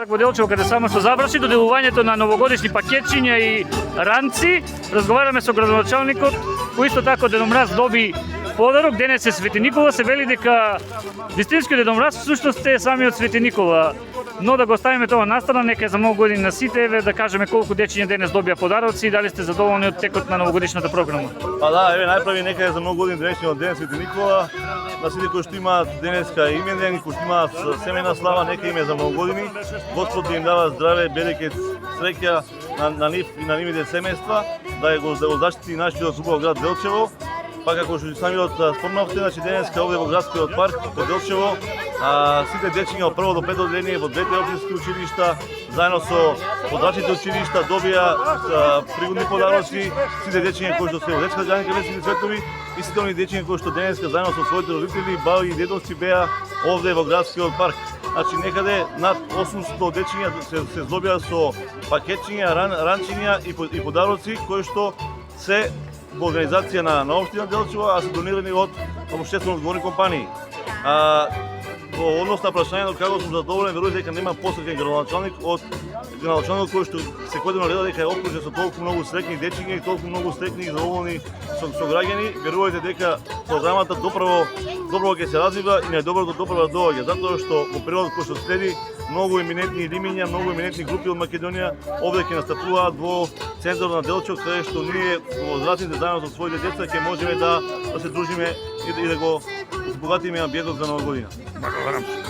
Во Делчево, каде само што заврши доделувањето на новогодишни пакетчиња и ранци, разговараме со градоначалникот, кој исто така Дедо Мраз доби подарок. Денес е Свети Никола, се вели дека вистинскиот Дедо Мраз всушност е самиот Свети Никола. Но да го оставиме тоа настрана, нека е за многу години на сите, еве да кажеме колку дечиња денес добија подароци и дали сте задоволни од текот на новогодишната програма. Па да, еве најправи нека е за многу години денешниот ден Свети Никола. На сите кои што имаат денеска именден и кои што имаат семејна слава, нека им е за многу години. Господ да им дава здраве, берекет, среќа на нив и на нивните семејства, да го заштити нашиот убав град Делчево. Па како што самиот спомнавте, значи денеска овде во градскиот парк во Делчево, сите дечиња од прво до пето одделение во двете општински училишта, заедно со подрачните училишта добија пригодни подароци. Сите дечиња кои што се во детска градинка Весели Цветови и сите оние дечиња кои што денеска заедно со своите родители, баби и дедовци беа овде во градскиот парк. Значи некаде над 800 дечиња се здобија со пакетчиња, ранчиња и подароци кои што се во организација на општина Делчево, а се донирани од општествено одговорни компании. Во однос на прашањето како сум задоволен, верувам дека нема посреќен градоначалник од градоначалникот кој што секојдневно гледа дека е окружен со толку многу среќни дечиња и толку многу среќни и задоволни со граѓани. Верувајте дека програмата добро ќе се развива и најдоброто добро доаѓа, затоа што во периодот кој што следи многу еминентни римиња, многу еминентни групи од Македонија овде ќе настапуваат во центарот на Делчево, каде што ние возрастните заедно со своите деца ќе можеме да се дружиме и да го збогатиме амбиентот за нова година. Благодарам.